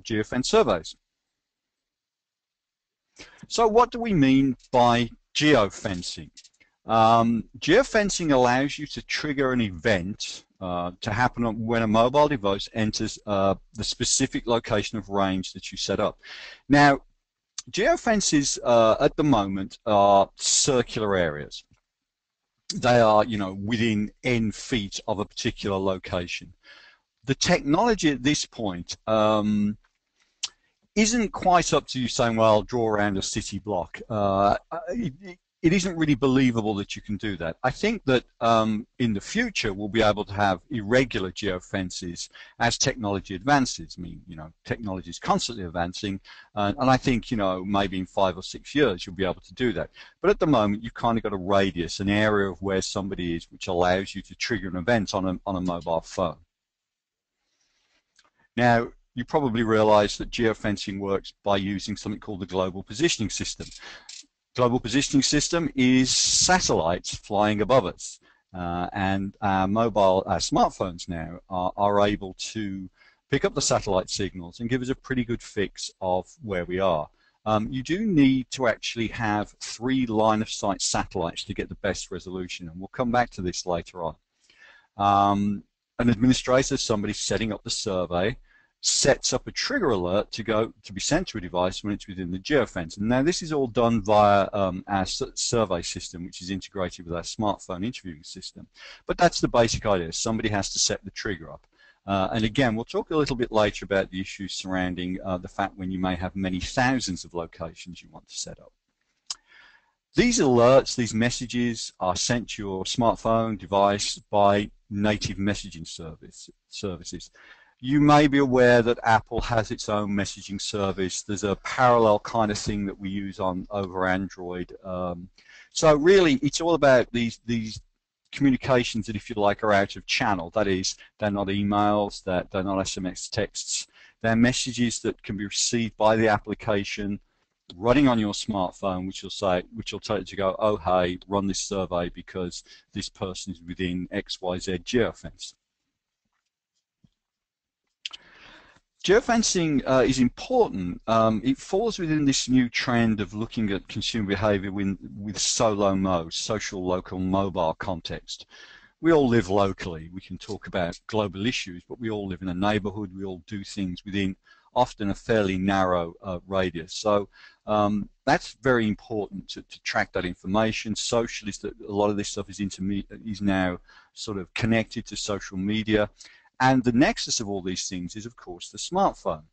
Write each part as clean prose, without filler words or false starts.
geofence surveys. So what do we mean by geofencing? Geofencing allows you to trigger an event to happen when a mobile device enters the specific location of range that you set up. Now, geofences at the moment are circular areas. They are, within n feet of a particular location. The technology at this point isn't quite up to you saying, well, draw around a city block. It isn't really believable that you can do that. I think that in the future we'll be able to have irregular geofences as technology advances. I mean, technology is constantly advancing, and I think, maybe in 5 or 6 years you'll be able to do that. But at the moment you've kind of got a radius, an area of where somebody is, which allows you to trigger an event on a mobile phone. Now, you probably realize that geofencing works by using something called the global positioning system. Global positioning system is satellites flying above us, and our smartphones now are able to pick up the satellite signals and give us a pretty good fix of where we are. You do need to actually have 3 line-of-sight satellites to get the best resolution, and we'll come back to this later on. An administrator, somebody setting up the survey, sets up a trigger alert to be sent to a device when it's within the geofence. And now this is all done via our survey system, which is integrated with our smartphone interviewing system. But that's the basic idea. Somebody has to set the trigger up. And again, we'll talk a little bit later about the issues surrounding the fact when you may have many thousands of locations you want to set up. These alerts, these messages are sent to your smartphone device by native messaging services. You may be aware that Apple has its own messaging service. There's a parallel kind of thing that we use over Android. So really, it's all about these communications that, if you like, are out of channel. That is, they're not emails, they're not SMS texts. They're messages that can be received by the application running on your smartphone, which will tell you to go, oh, hey, run this survey because this person is within XYZ geofence. Geofencing is important. It falls within this new trend of looking at consumer behavior with solo mode, social, local, mobile context. We all live locally. We can talk about global issues, but we all live in a neighborhood. We all do things within often a fairly narrow radius. So that's very important to track that information. Social is that a lot of this stuff is now sort of connected to social media. And the nexus of all these things is, of course, the smartphone.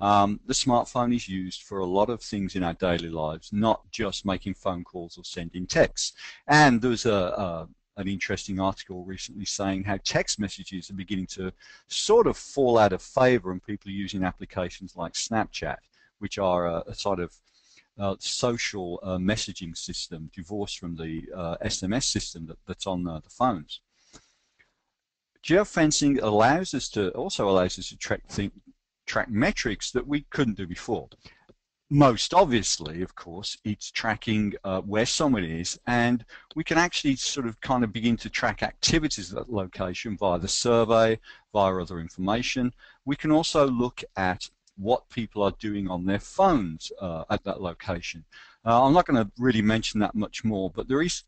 The smartphone is used for a lot of things in our daily lives, not just making phone calls or sending texts. And there was an interesting article recently saying how text messages are beginning to sort of fall out of favor, and people are using applications like Snapchat, which are a sort of social messaging system divorced from the SMS system that's on the phones. Geofencing also allows us to track metrics that we couldn't do before. Most obviously, of course, it's tracking where someone is, and we can actually sort of kind of begin to track activities at that location via the survey, via other information. We can also look at what people are doing on their phones at that location. I'm not going to really mention that much more, but there is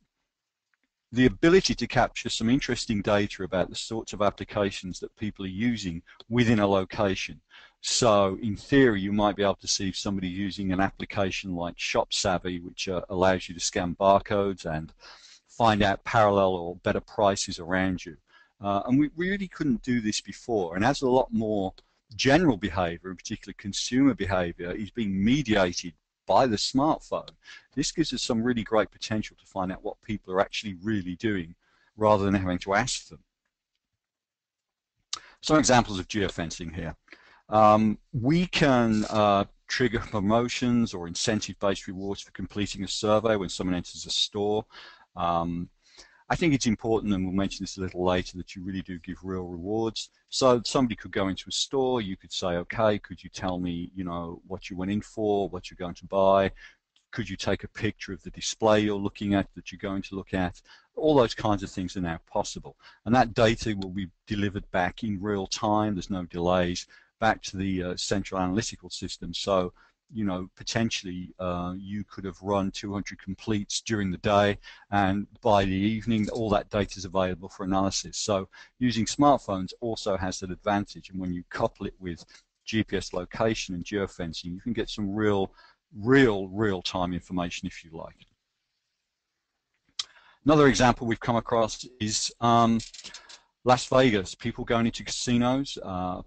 the ability to capture some interesting data about the sorts of applications that people are using within a location. So in theory, you might be able to see if somebody using an application like Shop Savvy, which allows you to scan barcodes and find out parallel or better prices around you. And we really couldn't do this before. And as a lot more general behavior, in particular consumer behavior, is being mediated by the smartphone, this gives us some really great potential to find out what people are actually really doing rather than having to ask them. Some examples of geofencing here. We can trigger promotions or incentive-based rewards for completing a survey when someone enters a store. I think it's important, and we'll mention this a little later, that you really do give real rewards. So somebody could go into a store, you could say, okay, could you tell me, what you went in for, what you're going to buy? Could you take a picture of the display you're looking at, that you're going to look at? All those kinds of things are now possible. And that data will be delivered back in real time. There's no delays. back to the central analytical system. So, you know, potentially you could have run 200 completes during the day, and by the evening all that data is available for analysis. So using smartphones also has that advantage, and when you couple it with GPS location and geofencing, you can get some real-time information, if you like. Another example we've come across is Las Vegas, people going into casinos,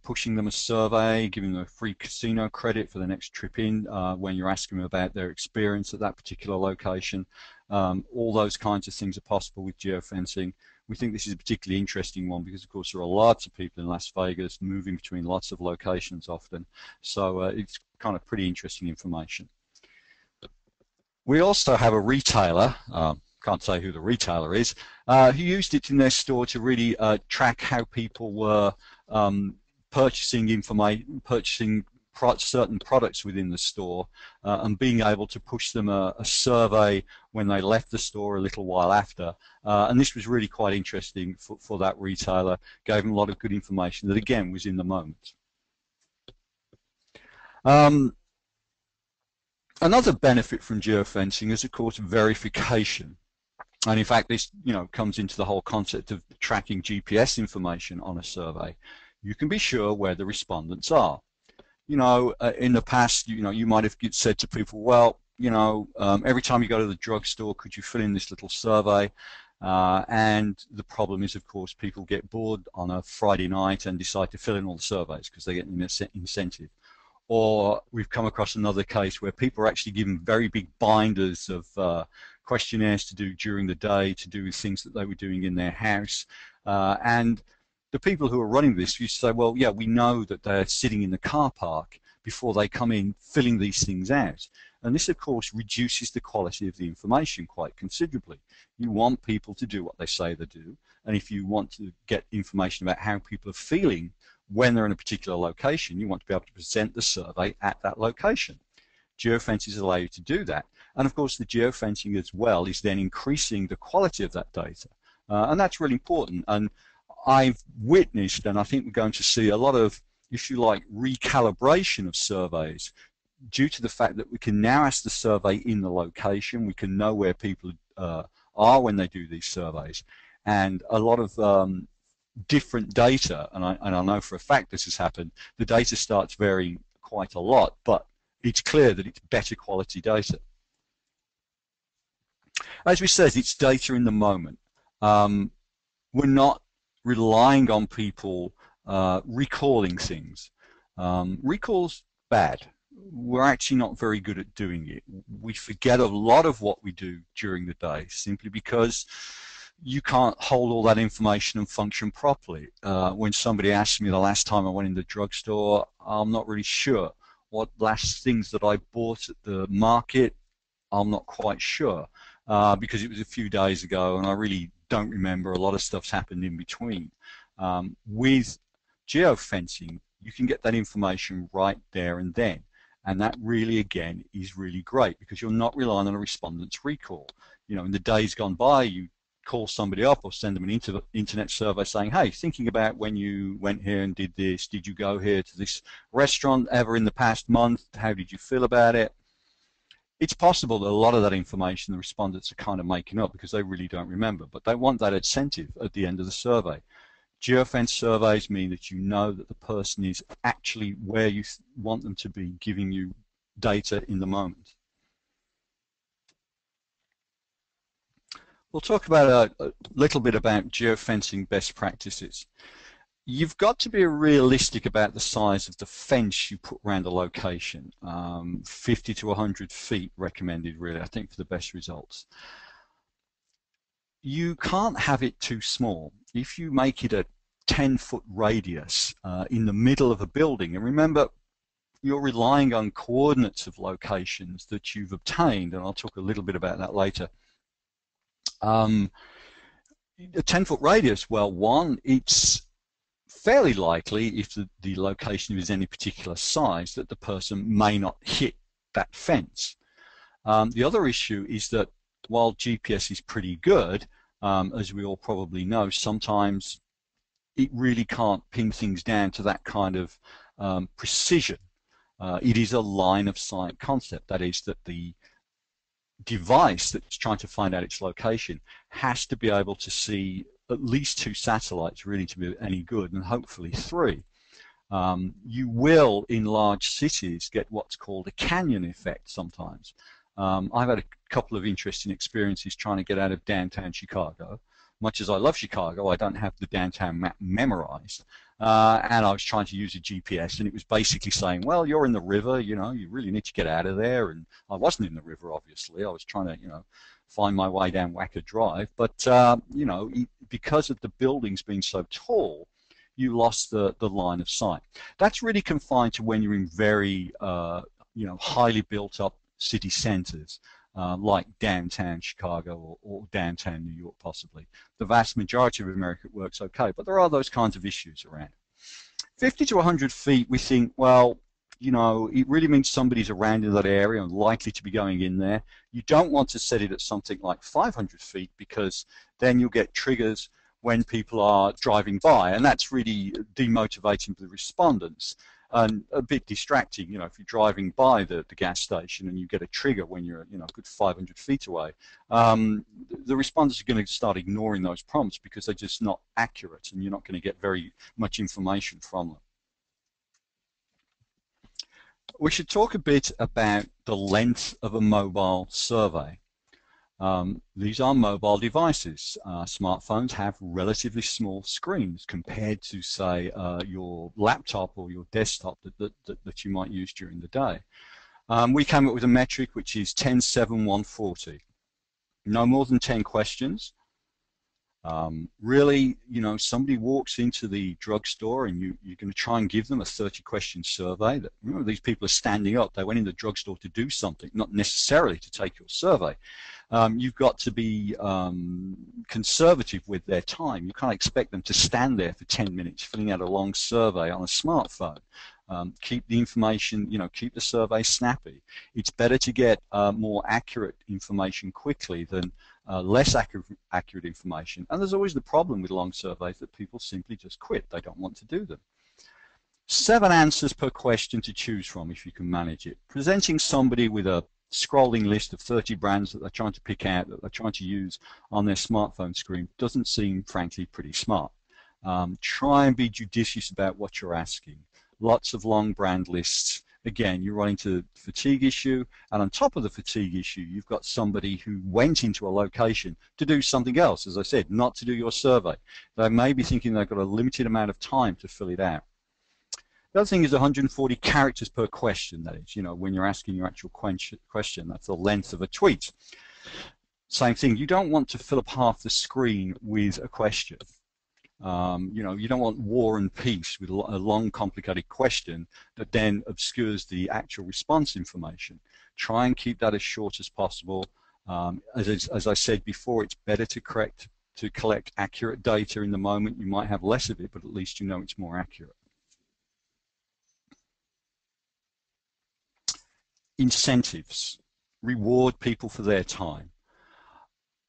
pushing them a survey, giving them a free casino credit for the next trip in when you're asking them about their experience at that particular location. All those kinds of things are possible with geofencing. We think this is a particularly interesting one because, of course, there are lots of people in Las Vegas moving between lots of locations often. So it's kind of pretty interesting information. We also have a retailer, can't say who the retailer is, who used it in their store to really track how people were purchasing certain products within the store and being able to push them a survey when they left the store a little while after. And this was really quite interesting for that retailer, gave them a lot of good information that, again, was in the moment. Another benefit from geofencing is, of course, verification. And in fact, this, you know, comes into the whole concept of tracking GPS information on a survey. You can be sure where the respondents are. You know, in the past, you know, you might have said to people, well, you know, every time you go to the drugstore, could you fill in this little survey? And the problem is, of course, people get bored on a Friday night and decide to fill in all the surveys because they get an incentive. Or we've come across another case where people are actually given very big binders of questionnaires to do during the day to do with things that they were doing in their house. And the people who are running this used to say, well, yeah, we know that they're sitting in the car park before they come in filling these things out. And this, of course, reduces the quality of the information quite considerably. You want people to do what they say they do. And if you want to get information about how people are feeling when they're in a particular location, you want to be able to present the survey at that location. Geofences allow you to do that. And of course, the geofencing as well is then increasing the quality of that data. And that's really important. And I've witnessed, and I think we're going to see a lot of, if you like, recalibration of surveys due to the fact that we can now ask the survey in the location. We can know where people are when they do these surveys. And a lot of different data, and I know for a fact this has happened, the data starts varying quite a lot, but it's clear that it's better quality data. As we said, it's data in the moment. We're not relying on people recalling things. Recall's bad. We're actually not very good at doing it. We forget a lot of what we do during the day simply because you can't hold all that information and function properly. When somebody asks me the last time I went in the drugstore, I'm not really sure. What last things that I bought at the market, I'm not quite sure because it was a few days ago and I really don't remember. A lot of stuff's happened in between. With geofencing, you can get that information right there and then. And that really, again, is really great because you're not relying on a respondent's recall. You know, in the days gone by, you call somebody up or send them an internet survey saying, hey, thinking about when you went here and did this, did you go here to this restaurant ever in the past month? How did you feel about it? It's possible that a lot of that information the respondents are kind of making up because they really don't remember, but they want that incentive at the end of the survey. Geofence surveys mean that you know that the person is actually where you want them to be, giving you data in the moment. We'll talk about a little bit about geofencing best practices. You've got to be realistic about the size of the fence you put around a location. 50 to 100 feet recommended, really, I think, for the best results. You can't have it too small. If you make it a 10-foot radius in the middle of a building, and remember, you're relying on coordinates of locations that you've obtained, and I'll talk a little bit about that later. A 10-foot radius, well, one, it's fairly likely, if the location is any particular size, that the person may not hit that fence. The other issue is that while GPS is pretty good, as we all probably know, sometimes it really can't pin things down to that kind of precision. It is a line of sight concept. That is, that the device that's trying to find out its location has to be able to see at least 2 satellites really to be any good, and hopefully 3. You will, in large cities, get what's called a canyon effect sometimes. I've had a couple of interesting experiences trying to get out of downtown Chicago. Much as I love Chicago, I don't have the downtown map memorized. And I was trying to use a GPS, and it was basically saying, well, you're in the river, you know, you really need to get out of there. And I wasn't in the river, obviously. I was trying to, you know, find my way down Wacker Drive. But, you know, because of the buildings being so tall, you lost the line of sight. That's really confined to when you're in very, you know, highly built up city centers. Like downtown Chicago or downtown New York, possibly. The vast majority of America works okay, but there are those kinds of issues around. 50 to 100 feet, we think, well, you know, it really means somebody's around in that area and likely to be going in there. You don't want to set it at something like 500 feet because then you'll get triggers when people are driving by, and that's really demotivating for the respondents. And a bit distracting, you know, if you're driving by the gas station and you get a trigger when you're, you know, a good 500 feet away, the responders are going to start ignoring those prompts because they're just not accurate, and you're not going to get very much information from them. We should talk a bit about the length of a mobile survey. These are mobile devices. Smartphones have relatively small screens compared to, say, your laptop or your desktop that you might use during the day. We came up with a metric which is 10-7-140. No more than 10 questions. Really, you know, somebody walks into the drugstore and you're going to try and give them a 30-question survey. That, remember, these people are standing up. They went in the drugstore to do something, not necessarily to take your survey. You've got to be conservative with their time. You can't expect them to stand there for 10 minutes filling out a long survey on a smartphone. Keep the information, you know, keep the survey snappy. It's better to get more accurate information quickly than less accurate information. And there's always the problem with long surveys that people simply just quit. They don't want to do them. 7 answers per question to choose from if you can manage it. Presenting somebody with a scrolling list of 30 brands that they're trying to pick out, that they're trying to use on their smartphone screen, doesn't seem, frankly, pretty smart. Try and be judicious about what you're asking. Lots of long brand lists. Again, you're running into the fatigue issue, and on top of the fatigue issue, you've got somebody who went into a location to do something else, as I said, not to do your survey. They may be thinking they've got a limited amount of time to fill it out. The other thing is 140 characters per question, that is, you know, when you're asking your actual question, that's the length of a tweet. Same thing, you don't want to fill up half the screen with a question. You know, you don't want war and peace with a long, complicated question that then obscures the actual response information. Try and keep that as short as possible. As I said before, it's better to collect accurate data in the moment. You might have less of it, but at least you know it's more accurate. Incentives. Reward people for their time.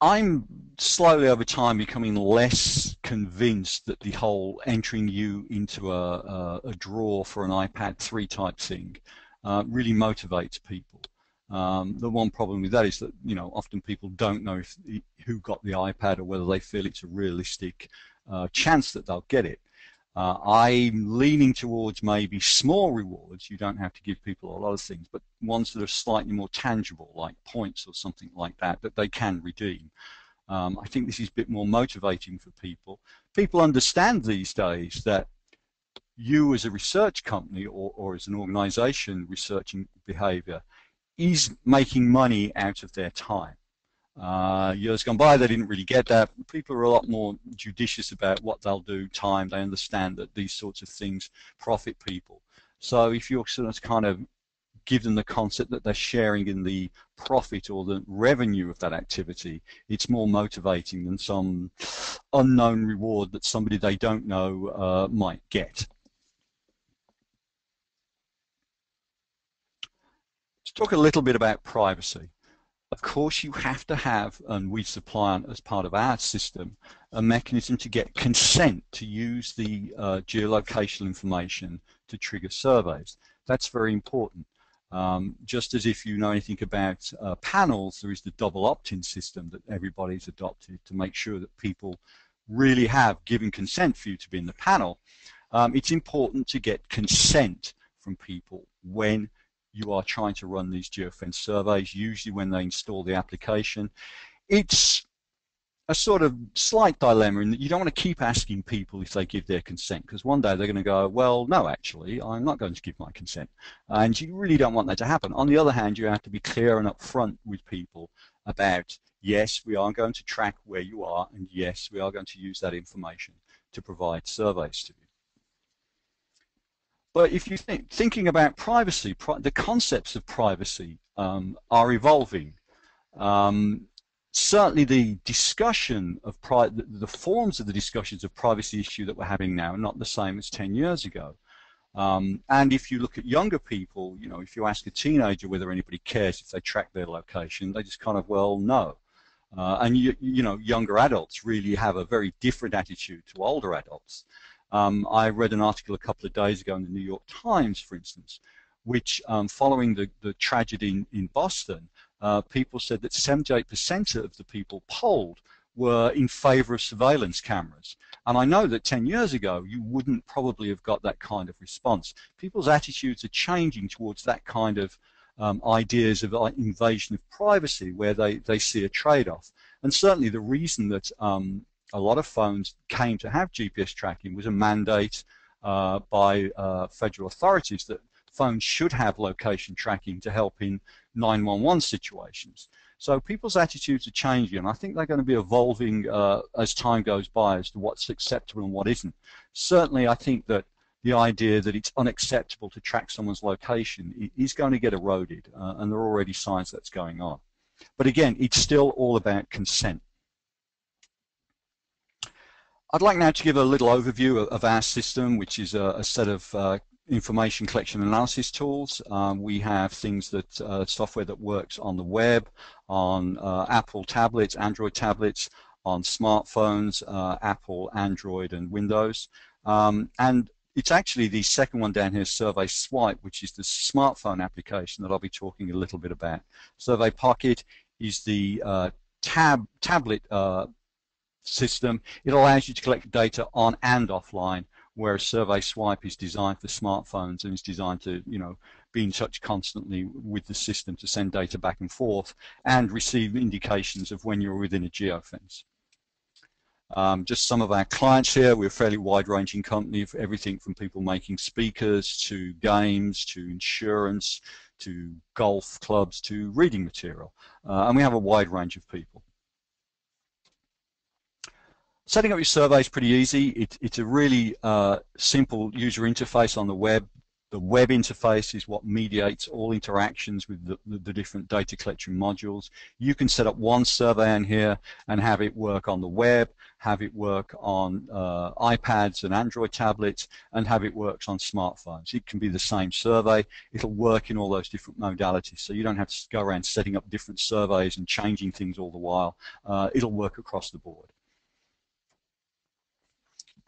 I'm slowly over time becoming less convinced that the whole entering you into a drawer for an iPad 3 type thing really motivates people. The one problem with that is that, you know, often people don't know who got the iPad or whether they feel it's a realistic chance that they'll get it. I'm leaning towards maybe small rewards. You don't have to give people a lot of things, but ones that are slightly more tangible, like points or something like that, that they can redeem. I think this is a bit more motivating for people. People understand these days that you as a research company or as an organization researching behavior is making money out of their time. Years gone by, they didn't really get that. People are a lot more judicious about what they'll do, time. They understand that these sorts of things profit people. So if you're sort of kind of give them the concept that they're sharing in the profit or the revenue of that activity, it's more motivating than some unknown reward that somebody they don't know might get. Let's talk a little bit about privacy. Of course, you have to have, and we supply as part of our system, a mechanism to get consent to use the geolocational information to trigger surveys. That's very important. Just as if you know anything about panels, there is the double opt-in system that everybody's adopted to make sure that people really have given consent for you to be in the panel. It's important to get consent from people when you are trying to run these geofence surveys, usually when they install the application. It's a sort of slight dilemma in that you don't want to keep asking people if they give their consent, because one day they're going to go, well, no, actually, I'm not going to give my consent. And you really don't want that to happen. On the other hand, you have to be clear and upfront with people about, yes, we are going to track where you are, and yes, we are going to use that information to provide surveys to you. But if you thinking about privacy, the concepts of privacy are evolving. Certainly the discussion of the forms of the discussions of privacy issue that we're having now are not the same as 10 years ago. And if you look at younger people, you know, if you ask a teenager whether anybody cares if they track their location, they just kind of, well, no. And you know, younger adults really have a very different attitude to older adults. I read an article a couple of days ago in the New York Times, for instance, which following the tragedy in Boston, people said that 78% of the people polled were in favor of surveillance cameras. And I know that 10 years ago, you wouldn't probably have got that kind of response. People's attitudes are changing towards that kind of ideas of invasion of privacy, where they see a trade-off. And certainly the reason that a lot of phones came to have GPS tracking was a mandate by federal authorities that phones should have location tracking to help in 911 situations. So people's attitudes are changing, and I think they're going to be evolving as time goes by as to what's acceptable and what isn't. Certainly, I think that the idea that it's unacceptable to track someone's location is going to get eroded, and there are already signs that's going on. But again, it's still all about consent. I'd like now to give a little overview of our system, which is a set of information collection and analysis tools. We have things that software that works on the web, on Apple tablets, Android tablets, on smartphones, Apple, Android, and Windows. And it's actually the second one down here, Survey Swipe, which is the smartphone application that I'll be talking a little bit about. Survey Pocket is the tablet system. It allows you to collect data on and offline, whereas Survey Swipe is designed for smartphones and is designed to, you know, be in touch constantly with the system to send data back and forth and receive indications of when you're within a geofence. Just some of our clients here. We're a fairly wide-ranging company, for everything from people making speakers to games to insurance to golf clubs to reading material, and we have a wide range of people. Setting up your survey is pretty easy. It's a really simple user interface on the web. The web interface is what mediates all interactions with the different data collection modules. You can set up one survey in here and have it work on the web, have it work on iPads and Android tablets, and have it work on smartphones. It can be the same survey. It'll work in all those different modalities, so you don't have to go around setting up different surveys and changing things all the while. It'll work across the board.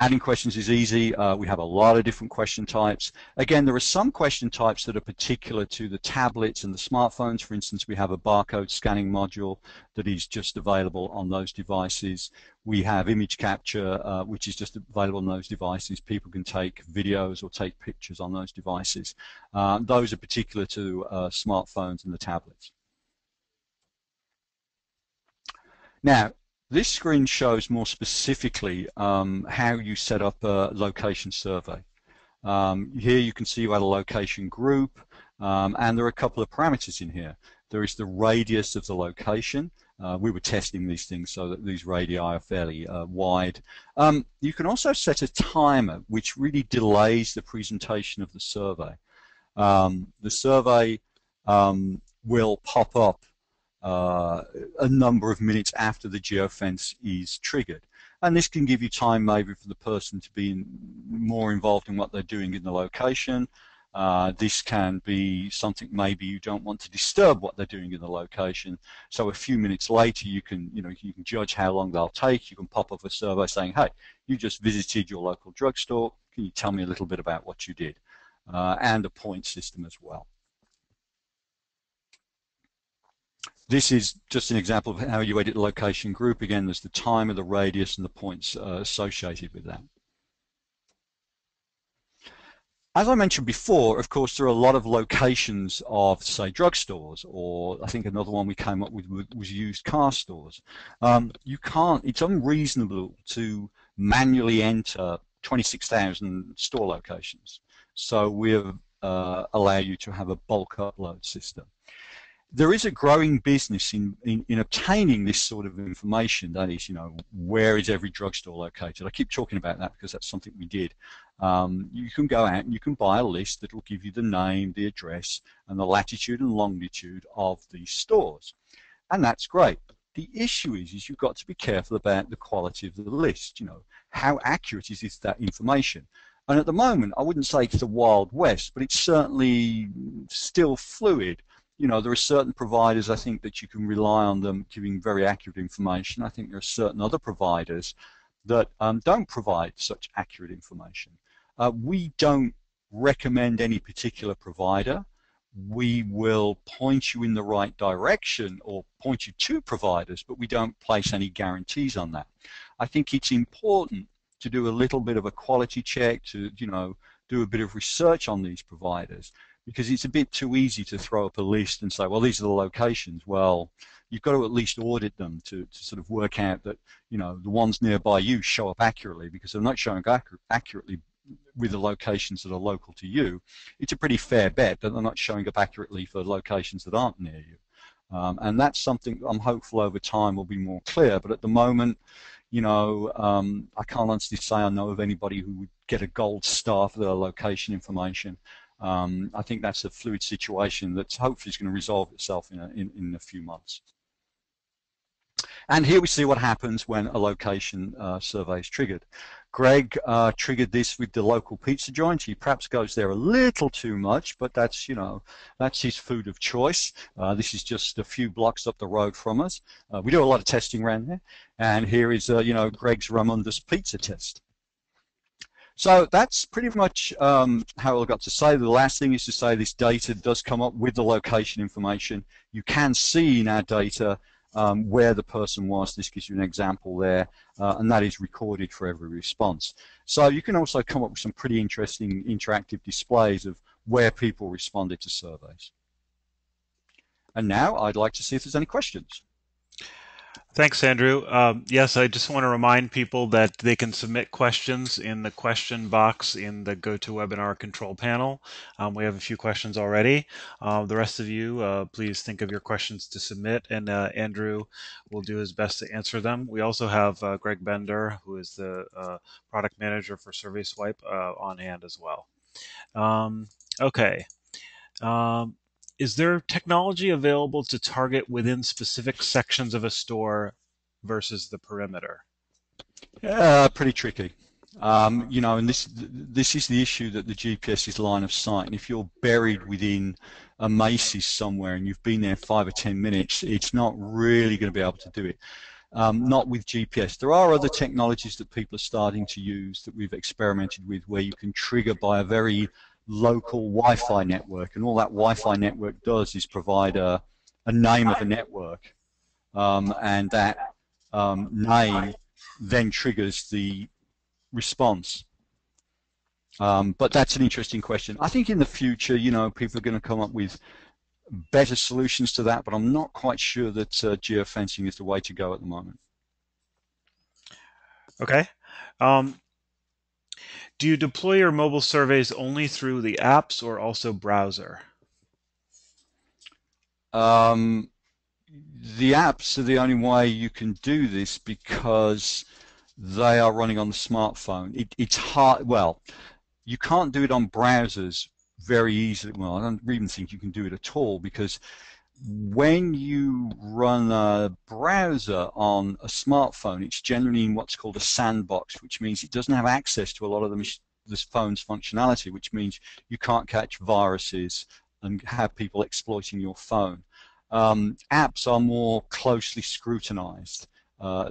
Adding questions is easy. We have a lot of different question types. Again, there are some question types that are particular to the tablets and the smartphones. For instance, we have a barcode scanning module that is just available on those devices. We have image capture, which is just available on those devices. People can take videos or take pictures on those devices. Those are particular to smartphones and the tablets. Now, this screen shows more specifically how you set up a location survey. Here you can see you add a location group, and there are a couple of parameters in here. There is the radius of the location. We were testing these things so that these radii are fairly wide. You can also set a timer which really delays the presentation of the survey. The survey will pop up a number of minutes after the geofence is triggered. And this can give you time maybe for the person to be more involved in what they're doing in the location. This can be something maybe you don't want to disturb what they're doing in the location. So a few minutes later, you can judge how long they'll take. You can pop up a survey saying, "Hey, you just visited your local drugstore. Can you tell me a little bit about what you did?" And a point system as well. This is just an example of how you edit the location group. Again, there's the timer, the radius, and the points associated with that. As I mentioned before, of course, there are a lot of locations of, say, drugstores, or I think another one we came up with was used car stores. It's unreasonable to manually enter 26,000 store locations. So we'll allow you to have a bulk upload system. There is a growing business in obtaining this sort of information. That is, where is every drugstore located? I keep talking about that because that's something we did. You can go out and you can buy a list that will give you the name, the address, and the latitude and longitude of these stores. And that's great. The issue is you've got to be careful about the quality of the list. How accurate is that information? And at the moment, I wouldn't say it's the Wild West, but it's certainly still fluid. There are certain providers, I think, that you can rely on them giving very accurate information. I think there are certain other providers that don't provide such accurate information. We don't recommend any particular provider. We will point you in the right direction or point you to providers, but we don't place any guarantees on that. I think it's important to do a little bit of a quality check, to do a bit of research on these providers, because it's a bit too easy to throw up a list and say, well, these are the locations. Well, you've got to at least audit them to sort of work out that the ones nearby you show up accurately, because they're not showing accurately with the locations that are local to you. It's a pretty fair bet that they're not showing up accurately for locations that aren't near you. And that's something I'm hopeful over time will be more clear. But at the moment, I can't honestly say I know of anybody who would get a gold star for their location information. I think that's a fluid situation that's hopefully is going to resolve itself in a few months. And here we see what happens when a location survey is triggered. Greg triggered this with the local pizza joint. He perhaps goes there a little too much, but that's that's his food of choice. This is just a few blocks up the road from us. We do a lot of testing around there, and here is Greg's Ramunda's pizza test. So that's pretty much how I got to say. The last thing is to say this data does come up with the location information. You can see in our data where the person was. This gives you an example there, and that is recorded for every response. So you can also come up with some pretty interesting interactive displays of where people responded to surveys. And now I'd like to see if there's any questions. Thanks, Andrew. Yes, I just want to remind people that they can submit questions in the question box in the GoToWebinar control panel. We have a few questions already. The rest of you, please think of your questions to submit, and Andrew will do his best to answer them. We also have Greg Bender, who is the product manager for SurveySwipe, on hand as well. Okay. Is there technology available to target within specific sections of a store versus the perimeter? Pretty tricky. And this is the issue, that the GPS is line of sight. And if you're buried within a Macy's somewhere and you've been there 5 or 10 minutes, it's not really going to be able to do it. Not with GPS. There are other technologies that people are starting to use that we've experimented with, where you can trigger by a very local Wi-Fi network, and all that Wi-Fi network does is provide a name of a network, and that name then triggers the response. But that's an interesting question. I think in the future, people are going to come up with better solutions to that, but I'm not quite sure that geofencing is the way to go at the moment. Okay. Do you deploy your mobile surveys only through the apps or also browser? The apps are the only way you can do this, because they are running on the smartphone. It's hard. Well, you can't do it on browsers very easily. Well, I don't even think you can do it at all, because when you run a browser on a smartphone, it's generally in what's called a sandbox, which means it doesn't have access to a lot of the this phone's functionality, which means you can't catch viruses and have people exploiting your phone. Apps are more closely scrutinized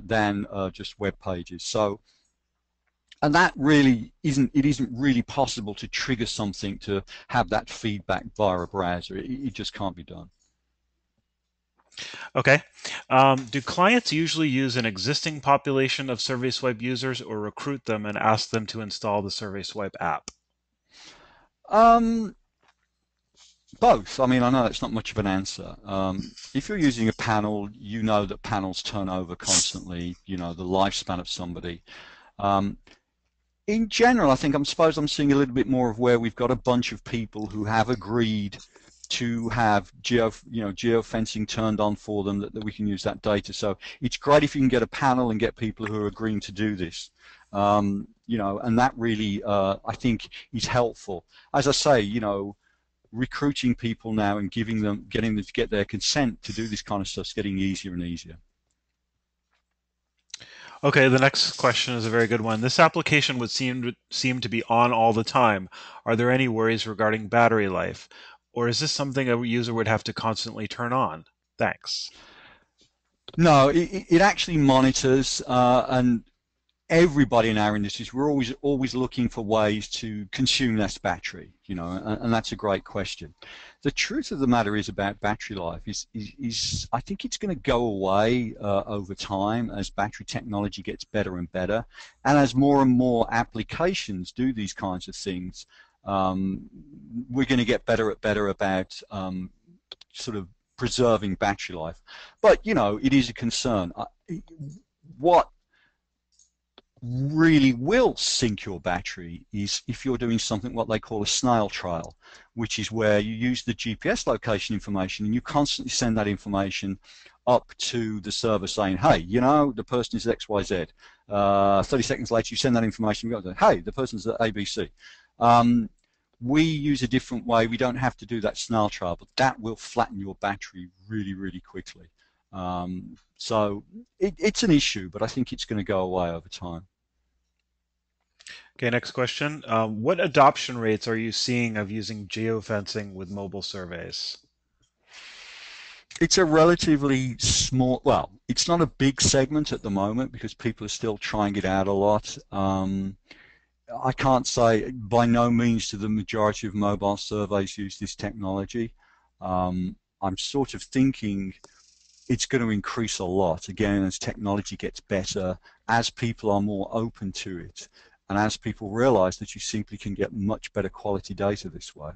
than just web pages. So, and that really isn't really possible to trigger something to have that feedback via a browser. It just can't be done. Okay. Do clients usually use an existing population of SurveySwipe users or recruit them and ask them to install the SurveySwipe app? Um, Both. I mean, I know it's not much of an answer. If you're using a panel, you know that panels turn over constantly, you know, the lifespan of somebody. Um, in general, I think I'm seeing a little bit more of where we've got a bunch of people who have agreed to have geofencing turned on for them, that we can use that data. So it's great if you can get a panel and get people who are agreeing to do this. And that really, I think, is helpful. As I say, recruiting people now and getting them to get their consent to do this kind of stuff is getting easier and easier. Okay, the next question is a very good one. This application would seem to be on all the time. Are there any worries regarding battery life? Or is this something a user would have to constantly turn on? Thanks. No, it actually monitors, and everybody in our industries, we're always looking for ways to consume less battery, and that's a great question. The truth of the matter is about battery life is I think it's going to go away over time as battery technology gets better and better, and as more and more applications do these kinds of things. We're going to get better about sort of preserving battery life. But it is a concern. What really will sink your battery is if you're doing something what they call a snail trail, which is where you use the GPS location information and you constantly send that information up to the server saying, hey, the person is XYZ. 30 seconds later, you send that information, you go, hey, the person's at ABC. We use a different way. We don't have to do that snail trail, but that will flatten your battery really, really quickly. So it's an issue, but I think it's going to go away over time. Okay, next question. What adoption rates are you seeing of using geofencing with mobile surveys? It's a relatively small, well, it's not a big segment at the moment because people are still trying it out a lot. I can't say, by no means do the majority of mobile surveys use this technology. I'm sort of thinking it's going to increase a lot, again, as technology gets better, as people are more open to it, and as people realize that you simply can get much better quality data this way.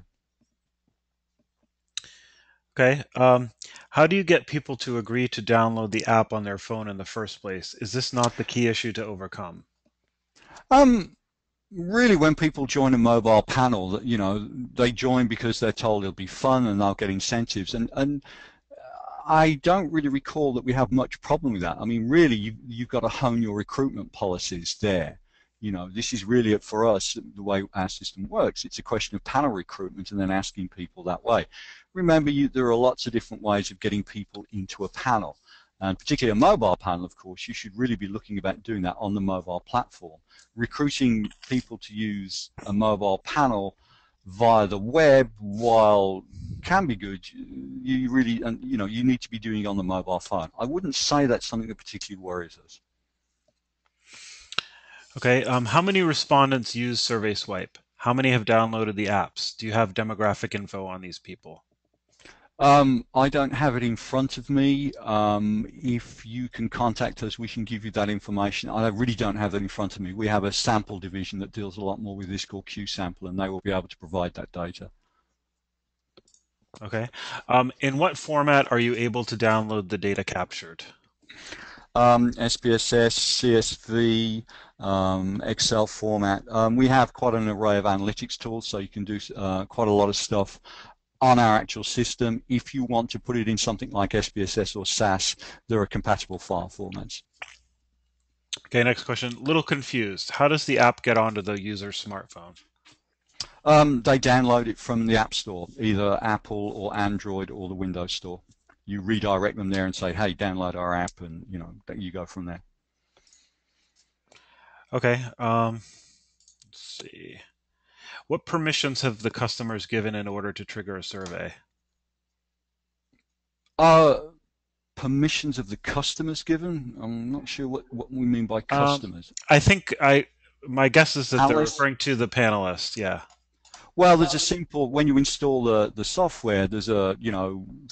Okay. How do you get people to agree to download the app on their phone in the first place? Is this not the key issue to overcome? Really, when people join a mobile panel, they join because they're told it'll be fun and they'll get incentives. And I don't really recall that we have much problem with that. I mean, really, you've got to hone your recruitment policies there. This is really, for us, the way our system works. It's a question of panel recruitment and then asking people that way. Remember, there are lots of different ways of getting people into a panel. And particularly a mobile panel, of course, you should really be looking about doing that on the mobile platform. Recruiting people to use a mobile panel via the web, while can be good, you really, you need to be doing it on the mobile phone. I wouldn't say that's something that particularly worries us. Okay. How many respondents use SurveySwipe? How many have downloaded the apps? Do you have demographic info on these people? I don't have it in front of me. If you can contact us, we can give you that information. I really don't have that in front of me. We have a sample division that deals a lot more with this called QSample, and they will be able to provide that data. Okay. In what format are you able to download the data captured? SPSS, CSV, Excel format. We have quite an array of analytics tools, so you can do quite a lot of stuff on our actual system. If you want to put it in something like SPSS or SAS, there are compatible file formats. Okay, next question. Little confused. How does the app get onto the user's smartphone? They download it from the App Store, either Apple or Android or the Windows Store. You redirect them there and say, hey, download our app, and you go from there. Okay. Let's see. What permissions have the customers given in order to trigger a survey? Uh, Permissions of the customers given? I'm not sure what we mean by Um, customers. I think my guess is that they're Analysts? referring to the panelists. Yeah. Well, there's a simple, when you install the software, there's a,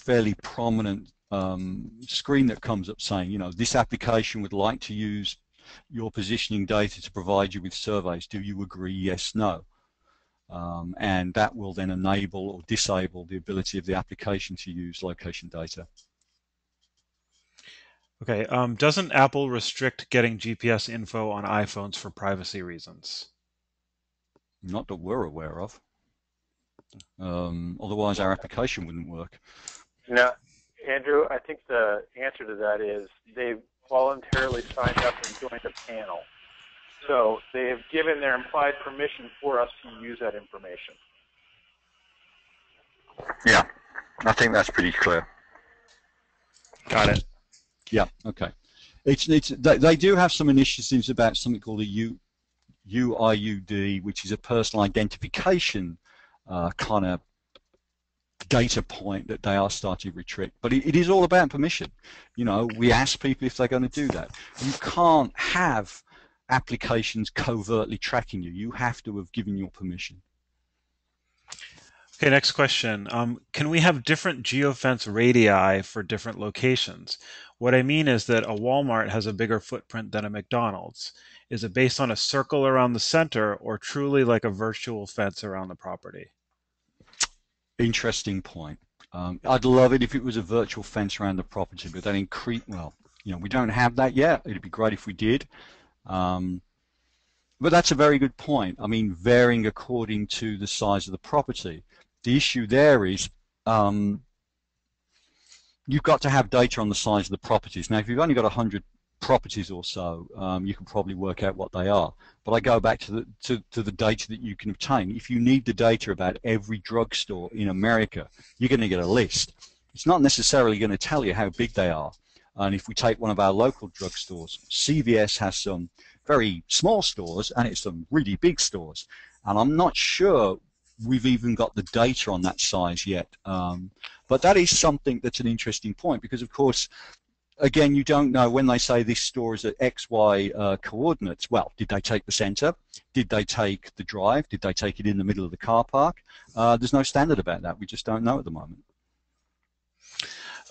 fairly prominent screen that comes up saying, this application would like to use your positioning data to provide you with surveys. Do you agree? Yes, no. And that will then enable or disable the ability of the application to use location data. Okay. Doesn't Apple restrict getting GPS info on iPhones for privacy reasons? Not that we're aware of. Otherwise, our application wouldn't work. No, Andrew, I think the answer to that is they've voluntarily signed up and joined a panel. So they have given their implied permission for us to use that information. Yeah, I think that's pretty clear. Got it. Yeah, okay. They do have some initiatives about something called a UIUD, which is a personal identification kind of data point that they are starting to restrict. But it is all about permission. We ask people if they're going to do that. You can't have applications covertly tracking you. You have to have given your permission. Okay, next question. Can we have different geofence radii for different locations? What I mean is that a Walmart has a bigger footprint than a McDonald's. Is it based on a circle around the center or truly like a virtual fence around the property? Interesting point. I'd love it if it was a virtual fence around the property, but that we don't have that yet. It'd be great if we did. But that's a very good point. I mean, varying according to the size of the property. The issue there is you've got to have data on the size of the properties. Now, if you've only got 100 properties or so, you can probably work out what they are. But I go back to the data that you can obtain. If you need the data about every drugstore in America, you're going to get a list. It's not necessarily going to tell you how big they are. And if we take one of our local drugstores, CVS has some very small stores and it's some really big stores. And I'm not sure we've even got the data on that size yet. But that is something that's an interesting point because, of course, again, you don't know when they say this store is at XY coordinates. Well, did they take the center? Did they take the drive? Did they take it in the middle of the car park? There's no standard about that. We just don't know at the moment.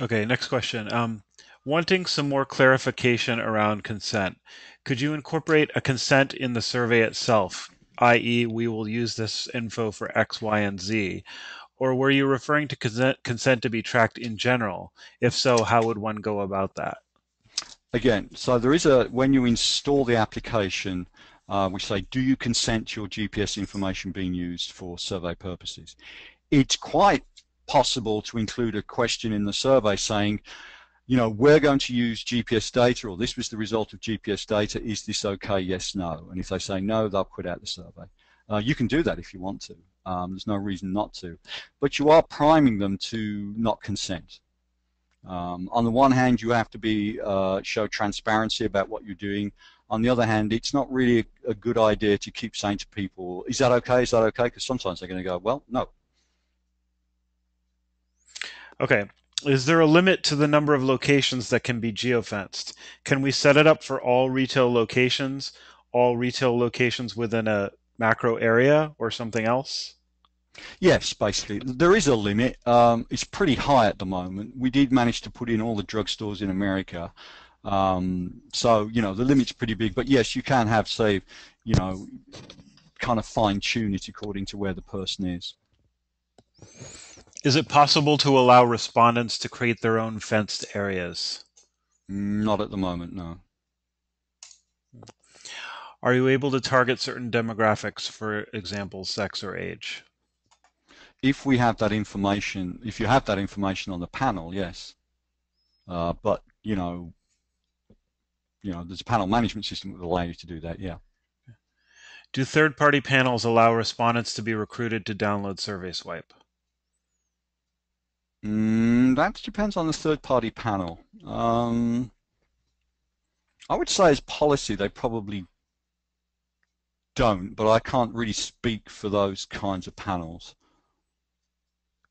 Okay, next question. Wanting some more clarification around consent. Could you incorporate a consent in the survey itself, i.e. we will use this info for X, Y, and Z? Or were you referring to consent to be tracked in general? If so, how would one go about that? Again, so there is when you install the application, we say, do you consent to your GPS information being used for survey purposes? It's quite possible to include a question in the survey saying, we're going to use GPS data, or this was the result of GPS data. Is this okay? Yes, no. And if they say no, they'll quit out the survey. You can do that if you want to. There's no reason not to. But you are priming them to not consent. On the one hand, you have to show transparency about what you're doing. On the other hand, it's not really a good idea to keep saying to people, is that okay? Is that okay? Because sometimes they're going to go, well, no. Okay. Is there a limit to the number of locations that can be geofenced? Can we set it up for all retail locations within a macro area, or something else? Yes, basically. There is a limit. It's pretty high at the moment. We did manage to put in all the drugstores in America. So, the limit's pretty big. But yes, you can have, say, kind of fine-tune it according to where the person is. Is it possible to allow respondents to create their own fenced areas? Not at the moment, no. Are you able to target certain demographics, for example, sex or age? If we have that information, if you have that information on the panel, yes. But, there's a panel management system that will allow you to do that, yeah. Do third-party panels allow respondents to be recruited to download Survey Swipe? That depends on the third-party panel. I would say as policy, they probably don't, but I can't really speak for those kinds of panels.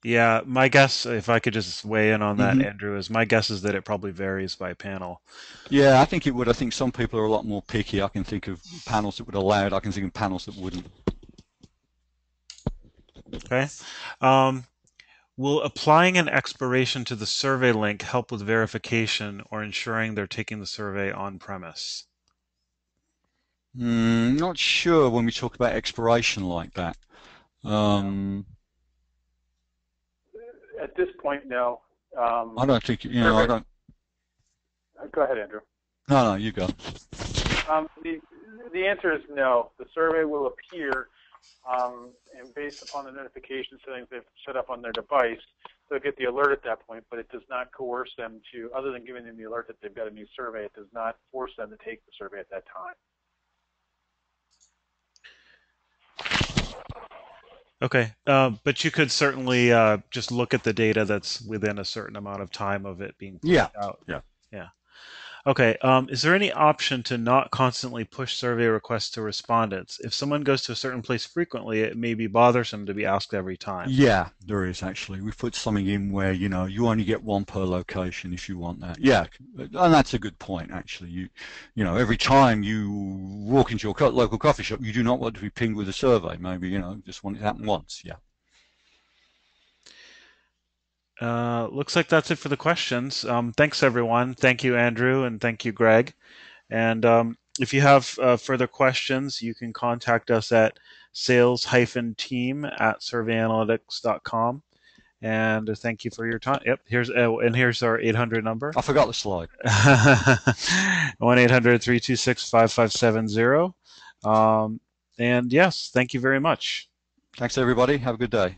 Yeah, my guess, if I could just weigh in on that, Hmm. Andrew, is my guess is that it probably varies by panel. Yeah, I think it would. I think some people are a lot more picky. I can think of panels that would allow it. I can think of panels that wouldn't. Okay. Um, will applying an expiration to the survey link help with verification or ensuring they're taking the survey on premise? Not sure when we talk about expiration like that. Um, At this point, no. I don't think, Survey, I don't. go ahead, Andrew. No, you go. The answer is no. The survey will appear, and based upon the notification settings they've set up on their device, they'll get the alert at that point, but it does not coerce them to, other than giving them the alert that they've got a new survey, it does not force them to take the survey at that time. Okay, but you could certainly just look at the data that's within a certain amount of time of it being pushed Yeah, out. yeah. Yeah. Okay. Is there any option to not constantly push survey requests to respondents? If someone goes to a certain place frequently, it may be bothersome to be asked every time. Yeah, there is actually. We've put something in where, you only get one per location if you want that. Yeah, and that's a good point, actually. Every time you walk into your local coffee shop, you do not want to be pinged with a survey. Maybe, just want it to happen once. Yeah. Looks like that's it for the questions. Thanks, everyone. Thank you, Andrew, and thank you, Greg. And if you have further questions, you can contact us at sales-team@surveyanalytics.com. And thank you for your time. Yep, here's our 800 number. I forgot the slide. 1-800-326-5570. And yes, thank you very much. Thanks, everybody. Have a good day.